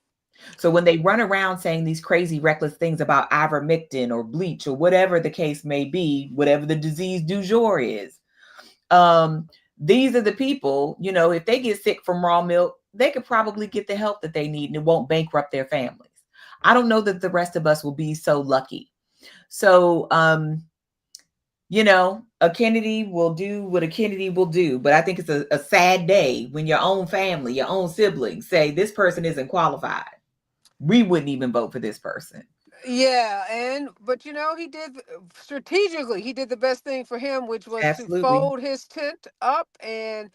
So when they run around saying these crazy, reckless things about ivermectin or bleach or whatever the case may be, whatever the disease du jour is, these are the people, if they get sick from raw milk, they could probably get the help that they need and it won't bankrupt their families. I don't know that the rest of us will be so lucky. So, a Kennedy will do what a Kennedy will do. But I think it's a sad day when your own family, your own siblings say this person isn't qualified. We wouldn't even vote for this person. Yeah, but he did strategically. He did the best thing for him, which was Absolutely. to fold his tent up and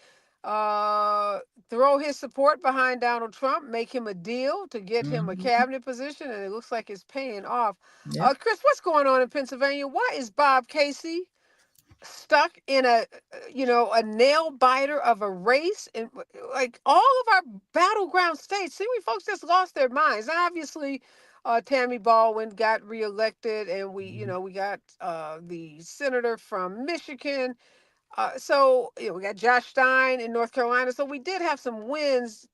throw his support behind Donald Trump, make him a deal to get him a cabinet position, and it looks like it's paying off. Yep. Chris, what's going on in Pennsylvania? Why is Bob Casey stuck in a nail biter of a race? And like all of our battleground states, see, we folks just lost their minds. Obviously, Tammy Baldwin got reelected, and we got the senator from Michigan. So we got Josh Stein in North Carolina. So we did have some wins,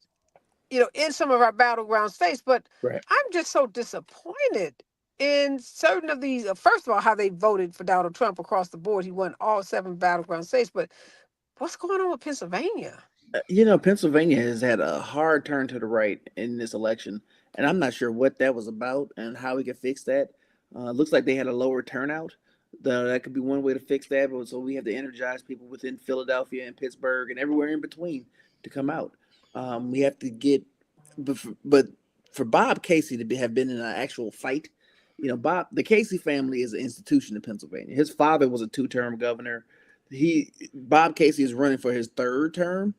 in some of our battleground states. But Right. I'm just so disappointed in certain of these. First of all, how they voted for Donald Trump across the board. He won all 7 battleground states. But what's going on with Pennsylvania? Pennsylvania has had a hard turn to the right in this election, and I'm not sure what that was about and how we could fix that. Looks like they had a lower turnout. That could be one way to fix that. But so we have to energize people within Philadelphia and Pittsburgh and everywhere in between to come out. We have to get, but for Bob Casey to have been in an actual fight, the Casey family is an institution in Pennsylvania. His father was a 2-term governor. Bob Casey is running for his 3rd term,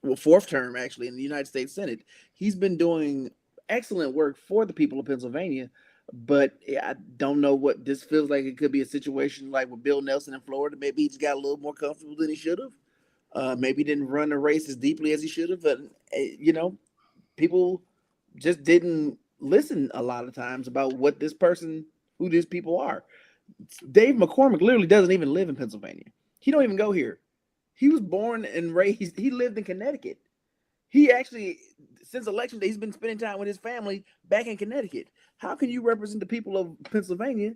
well, 4th term actually, in the United States Senate. He's been doing excellent work for the people of Pennsylvania, but I don't know what this feels like. It could be a situation like with Bill Nelson in Florida. Maybe he just got a little more comfortable than he should have. Maybe didn't run the race as deeply as he should have. But people just didn't listen a lot of times about who these people are. Dave McCormick literally doesn't even live in Pennsylvania. He don't even go here. He was born and raised. He lived in Connecticut. He actually, since election day, he's been spending time with his family back in Connecticut. How can you represent the people of Pennsylvania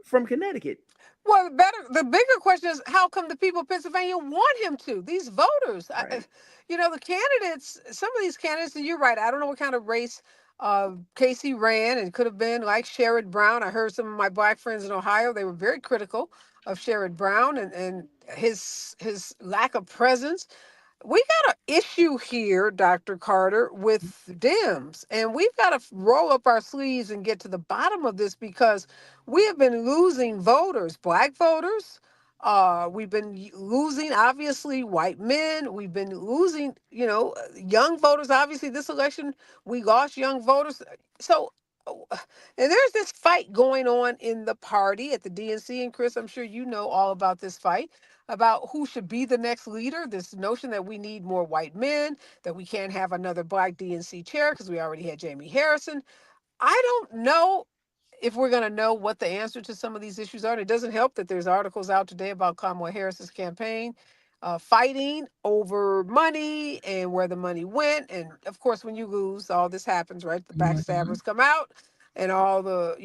from Connecticut? Well, the bigger question is, how come the people of Pennsylvania want him to? These voters, Right. the candidates, some of these candidates, and you're right, I don't know what kind of race Casey ran, and could have been like Sherrod Brown. I heard some of my black friends in Ohio, they were very critical of Sherrod Brown and his lack of presence. We got an issue here, Dr. Carter, with Dems, and we've got to roll up our sleeves and get to the bottom of this, because we have been losing voters, black voters. We've been losing, obviously, white men. We've been losing, young voters. Obviously, this election, we lost young voters. So, and there's this fight going on in the party at the DNC. And Chris, I'm sure you know all about this fight about who should be the next leader. This notion that we need more white men, that we can't have another black DNC chair because we already had Jamie Harrison. I don't know if we're going to know what the answer to some of these issues are. And it doesn't help that there's articles out today about Kamala Harris's campaign fighting over money and where the money went. And of course, when you lose, all this happens, right? The backstabbers come out, and all the,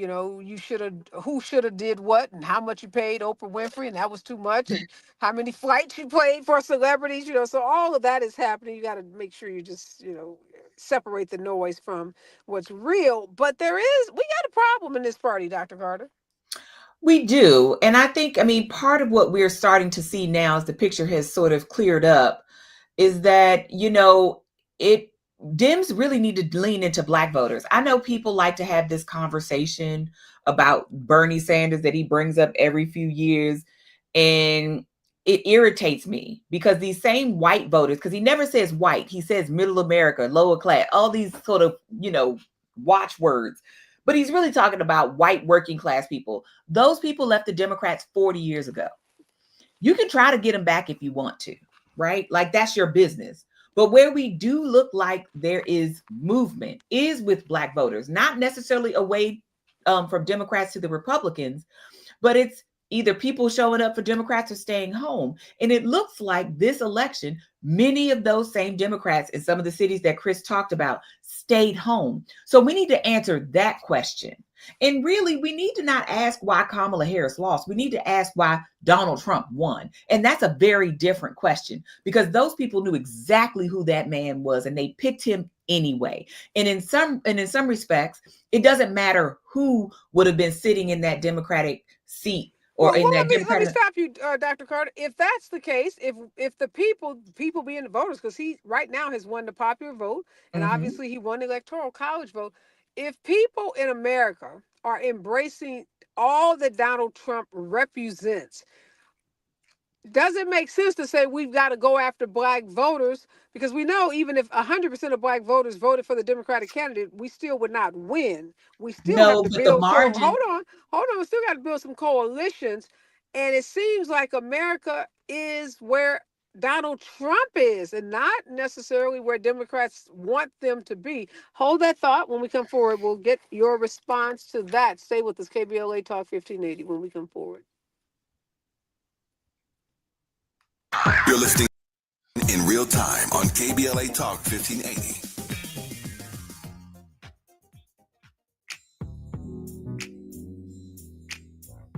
who should have did what, and how much you paid Oprah Winfrey, and that was too much, and how many flights you paid for celebrities, so all of that is happening. You got to make sure you just, separate the noise from what's real. But we got a problem in this party, Dr. Carter. We do. And I think, part of what we're starting to see now, as the picture has sort of cleared up, is that, Dems really need to lean into black voters. I know people like to have this conversation about Bernie Sanders that he brings up every few years. And it irritates me, because these same white voters, because he never says white, he says middle America, lower class, all these sort of, watchwords. But he's really talking about white working class people. Those people left the Democrats 40 years ago. You can try to get them back if you want to, right? Like, that's your business. But where we do look like there is movement is with black voters, not necessarily away from Democrats to the Republicans, but it's either people showing up for Democrats or staying home. And it looks like this election, many of those same Democrats in some of the cities that Chris talked about stayed home. So we need to answer that question. And really, we need to not ask why Kamala Harris lost. We need to ask why Donald Trump won. And that's a very different question, because those people knew exactly who that man was, and they picked him anyway. And in some respects, it doesn't matter who would have been sitting in that Democratic seat. Or well, in that let me stop you, Dr. Carter. If that's the case, if the people being the voters, because he right now has won the popular vote, and obviously he won the electoral college vote. If people in America are embracing all that Donald Trump represents, does it make sense to say we've got to go after black voters? Because we know even if 100% of black voters voted for the Democratic candidate, we still would not win. We still have to build some, hold on, we still got to build some coalitions. And it seems like America is where Donald Trump is and not necessarily where Democrats want them to be. Hold that thought. When we come forward, we'll get your response to that. Stay with us, KBLA Talk 1580, when we come forward. You're listening in real time on KBLA Talk 1580.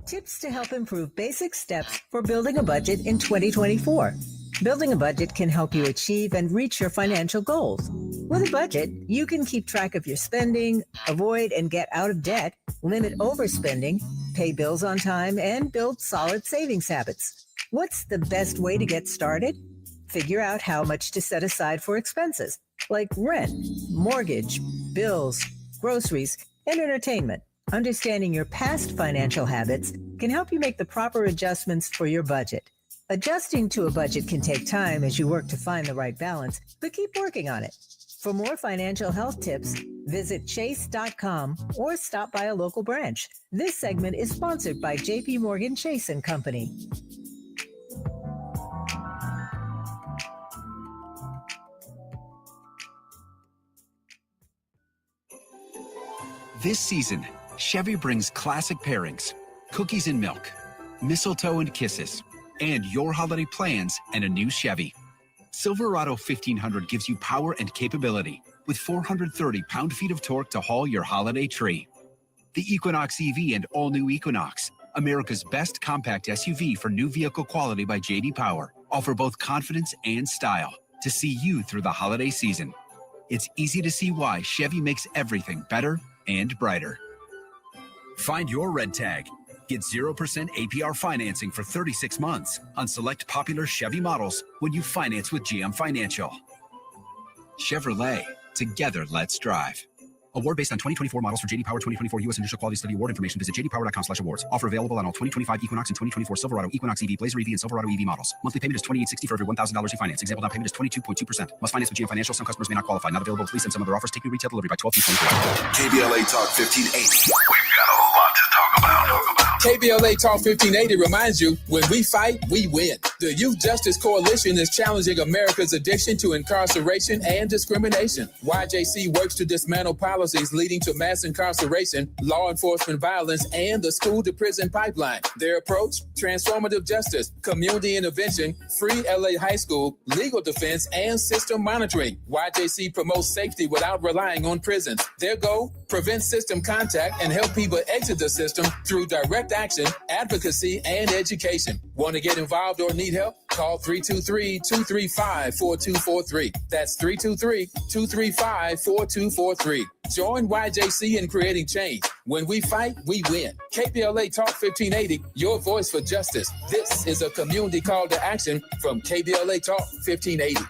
Tips to help improve basic steps for building a budget in 2024. Building a budget can help you achieve and reach your financial goals. With a budget, you can keep track of your spending, avoid and get out of debt, limit overspending, pay bills on time, and build solid savings habits. What's the best way to get started? Figure out how much to set aside for expenses like rent, mortgage, bills, groceries, and entertainment. Understanding your past financial habits can help you make the proper adjustments for your budget. Adjusting to a budget can take time as you work to find the right balance, but keep working on it. For more financial health tips, visit chase.com or stop by a local branch. This segment is sponsored by JP Morgan Chase & Company. This season, Chevy brings classic pairings, cookies and milk, mistletoe and kisses, and your holiday plans and a new Chevy. Silverado 1500 gives you power and capability with 430 pound-feet of torque to haul your holiday tree. The Equinox EV and all-new Equinox, America's best compact SUV for new vehicle quality by J.D. Power, offer both confidence and style to see you through the holiday season. It's easy to see why Chevy makes everything better and brighter. Find your red tag. Get 0% APR financing for 36 months on select popular Chevy models when you finance with GM Financial. Chevrolet, together let's drive. Award based on 2024 models for J.D. Power 2024 U.S. Initial Quality Study Award information. Visit jdpower.com/awards. Offer available on all 2025 Equinox and 2024 Silverado, Equinox EV, Blazer EV, and Silverado EV models. Monthly payment is $2,860 for every $1,000 you finance. Example down payment is 22.2%. Must finance with GM Financial. Some customers may not qualify. Not available with lease and some other offers. Take new retail delivery by 12/24. KBLA Talk 1580. We've got a lot to talk about. KBLA Talk 1580 reminds you, when we fight, we win. The Youth Justice Coalition is challenging America's addiction to incarceration and discrimination. YJC works to dismantle policies leading to mass incarceration, law enforcement violence, and the school-to-prison pipeline. Their approach? Transformative justice, community intervention, free LA high school, legal defense, and system monitoring. YJC promotes safety without relying on prisons. Their goal? Prevent system contact and help people exit the system through direct action, advocacy, and education. Want to get involved or need help? Call 323-235-4243. That's 323-235-4243. Join YJC in creating change. When we fight, we win. KBLA Talk 1580, your voice for justice. This is a community call to action from KBLA Talk 1580.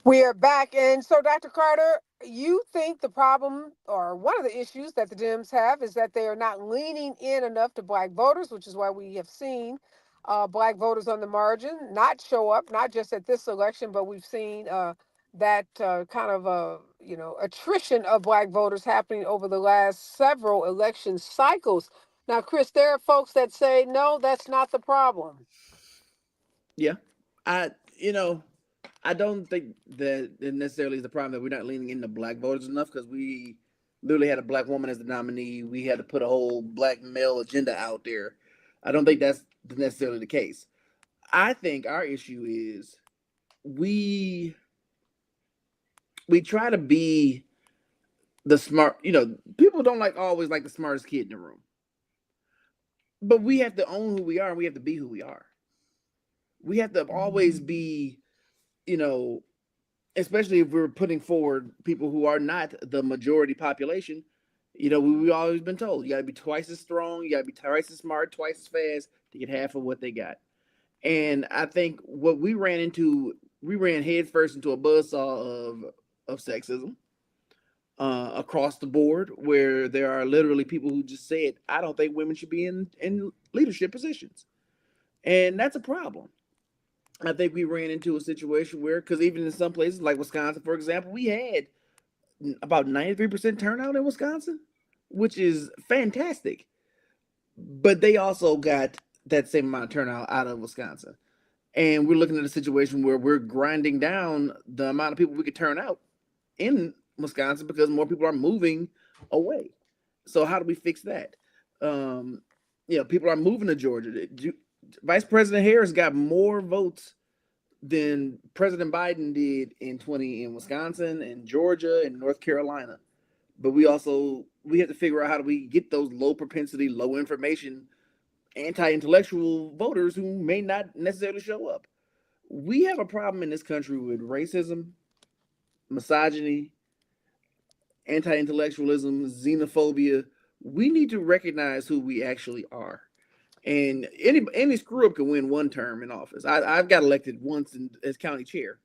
We are back. And so, Dr. Carter, you think the problem or one of the issues that the Dems have is that they are not leaning in enough to black voters, which is why we have seen black voters on the margin not show up, not just at this election, but we've seen that kind of attrition of black voters happening over the last several election cycles. Now, Chris, there are folks that say, no, that's not the problem. Yeah. I don't think that it necessarily is the problem that we're not leaning into black voters enough, because we literally had a black woman as the nominee. We had to put a whole black male agenda out there. I don't think that's necessarily the case. I think our issue is we try to be the smart, people don't always like the smartest kid in the room. But we have to own who we are, and we have to be who we are. We have to always be, especially if we're putting forward people who are not the majority population, we've always been told you got to be twice as strong, you got to be twice as smart, twice as fast to get half of what they got. And I think what we ran headfirst into a buzzsaw of sexism across the board, where there are literally people who just said, I don't think women should be in leadership positions. And that's a problem. I think we ran into a situation where, because even in some places like Wisconsin, for example, we had about 93% turnout in Wisconsin, which is fantastic. But they also got that same amount of turnout out of Wisconsin. And we're looking at a situation where we're grinding down the amount of people we could turn out in Wisconsin because more people are moving away. So how do we fix that? Um, people are moving to Georgia. Vice President Harris got more votes than President Biden did in Wisconsin and Georgia and North Carolina. But we have to figure out how do we get those low propensity, low information, anti-intellectual voters who may not necessarily show up. We have a problem in this country with racism, misogyny, anti-intellectualism, xenophobia. We need to recognize who we actually are. And any screw up can win one term in office. I've got elected once as county chair,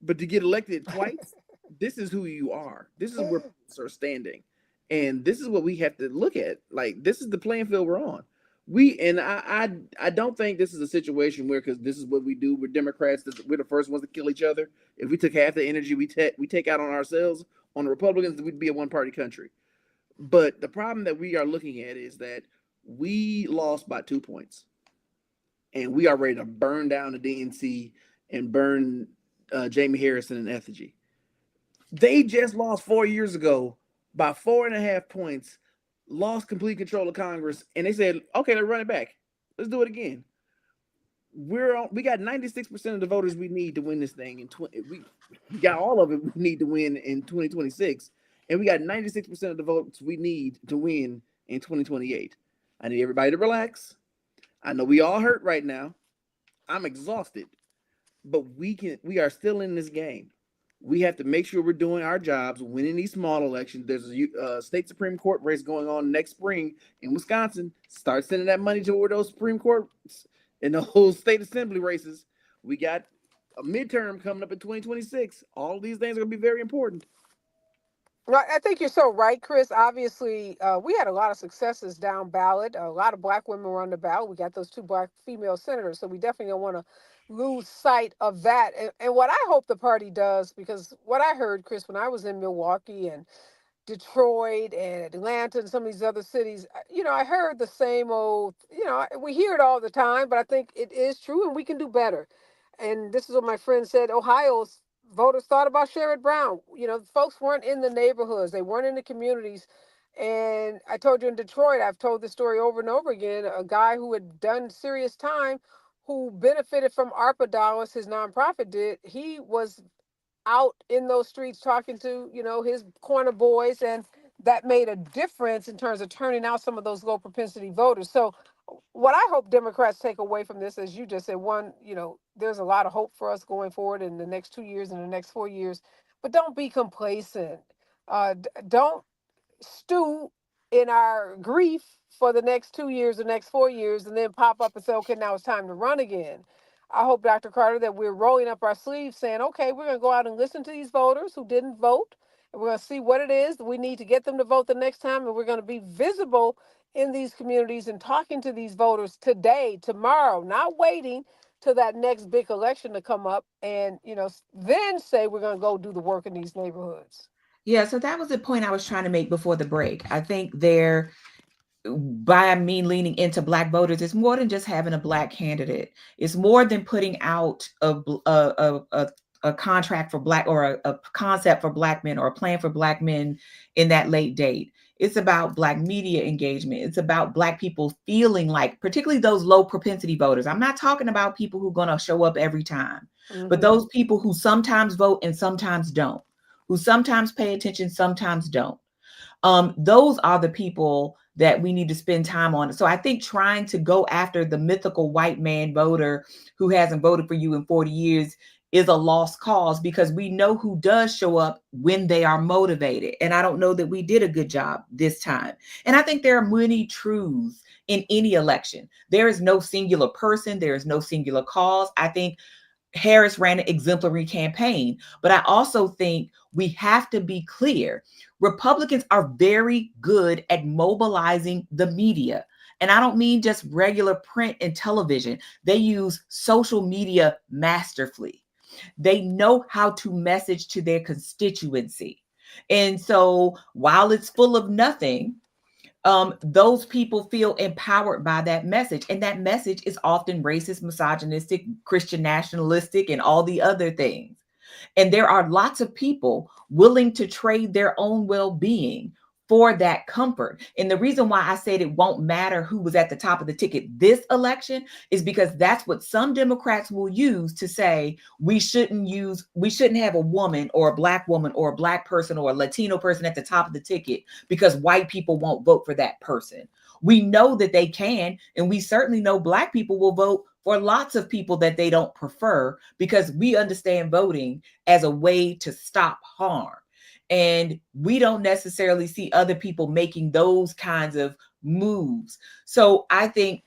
but to get elected twice, this is who you are. This is where people are standing, and this is what we have to look at. Like, this is the playing field we're on. I don't think this is a situation where, because this is what we do. We're Democrats. We're the first ones to kill each other. If we took half the energy we take out on ourselves on the Republicans, we'd be a one party country. But the problem that we are looking at is that we lost by 2 points, and we are ready to burn down the DNC and burn Jamie Harrison in effigy. They just lost 4 years ago by 4.5 points, lost complete control of Congress, and they said, "Okay, let's run it back. Let's do it again." We got 96% of the voters we need to win this thing. We got all of it we need to win in 2026, and we got 96% of the votes we need to win in 2028. I need everybody to relax. I know we all hurt right now. I'm exhausted, but we are still in this game. We have to make sure we're doing our jobs, winning these small elections. There's a state Supreme Court race going on next spring in Wisconsin. Start sending that money toward those Supreme Courts and those state assembly races. We got a midterm coming up in 2026. All of these things are going to be very important. Right, I think you're so right, Chris. Obviously, we had a lot of successes down ballot. A lot of black women were on the ballot. We got those 2 black female senators, so we definitely don't want to lose sight of that. And what I hope the party does, because what I heard, Chris, when I was in Milwaukee and Detroit and Atlanta and some of these other cities, I heard the same old, we hear it all the time, but I think it is true and we can do better. And this is what my friend said: Ohio's voters thought about Sherrod Brown. Folks weren't in the neighborhoods, they weren't in the communities. And I told you in Detroit, I've told this story over and over again, a guy who had done serious time, who benefited from ARPA dollars, his nonprofit did. He was out in those streets talking to, his corner boys, and that made a difference in terms of turning out some of those low propensity voters. So what I hope Democrats take away from this, as you just said, one, there's a lot of hope for us going forward in the next 2 years and the next 4 years, but don't be complacent. Don't stew in our grief for the next 2 years, the next 4 years, and then pop up and say, okay, now it's time to run again. I hope, Dr. Carter, that we're rolling up our sleeves saying, okay, we're going to go out and listen to these voters who didn't vote, and we're going to see what it is that we need to get them to vote the next time, and we're going to be visible in these communities and talking to these voters today, tomorrow, not waiting till that next big election to come up, and then say we're going to go do the work in these neighborhoods. Yeah, so that was the point I was trying to make before the break. I think by me leaning into black voters, it's more than just having a black candidate. It's more than putting out a contract for black, or a concept for black men, or a plan for black men in that late date. It's about black media engagement. It's about black people feeling like, particularly those low propensity voters. I'm not talking about people who are going to show up every time, but those people who sometimes vote and sometimes don't, who sometimes pay attention, sometimes don't. Those are the people that we need to spend time on. So I think trying to go after the mythical white man voter who hasn't voted for you in 40 years is a lost cause, because we know who does show up when they are motivated. And I don't know that we did a good job this time. And I think there are many truths in any election. There is no singular person. There is no singular cause. I think Harris ran an exemplary campaign, but I also think we have to be clear. Republicans are very good at mobilizing the media. And I don't mean just regular print and television. They use social media masterfully. They know how to message to their constituency. And so while it's full of nothing, those people feel empowered by that message. And that message is often racist, misogynistic, Christian nationalistic, and all the other things. And there are lots of people willing to trade their own well being for that comfort. And the reason why I said it won't matter who was at the top of the ticket this election is because that's what some Democrats will use to say we shouldn't have a woman or a black woman or a black person or a Latino person at the top of the ticket because white people won't vote for that person. We know that they can, and we certainly know black people will vote for lots of people that they don't prefer because we understand voting as a way to stop harm. And we don't necessarily see other people making those kinds of moves. So I think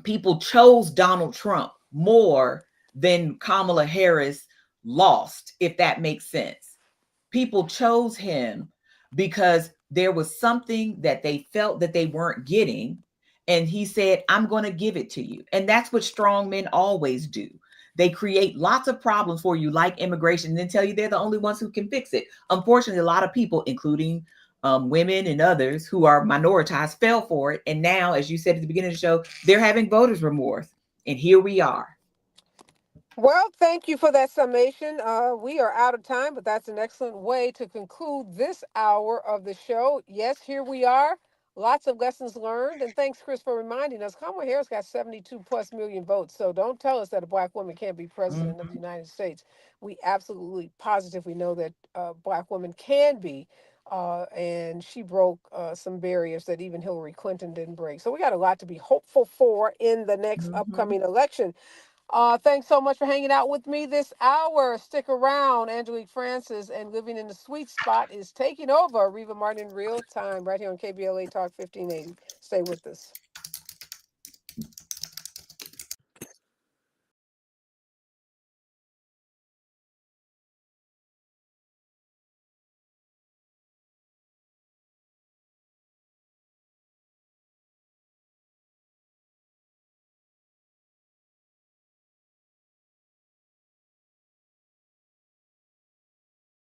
people chose Donald Trump more than Kamala Harris lost, if that makes sense. People chose him because there was something that they felt that they weren't getting. And he said, I'm going to give it to you. And that's what strong men always do. They create lots of problems for you, like immigration, and then tell you they're the only ones who can fix it. Unfortunately, a lot of people, including women and others who are minoritized, fell for it. And now, as you said at the beginning of the show, they're having voters remorse. And here we are. Well, thank you for that summation. We are out of time, but that's an excellent way to conclude this hour of the show. Yes, here we are. Lots of lessons learned. And thanks, Chris, for reminding us. Kamala Harris got 72 plus million votes. So don't tell us that a black woman can't be president of the United States. We absolutely positively know that black women can be. And she broke some barriers that even Hillary Clinton didn't break. So we got a lot to be hopeful for in the next upcoming election. Thanks so much for hanging out with me this hour. Stick around. Angelique Francis and Living in the Sweet Spot is taking over. Reva Martin in real time right here on KBLA Talk 1580. Stay with us.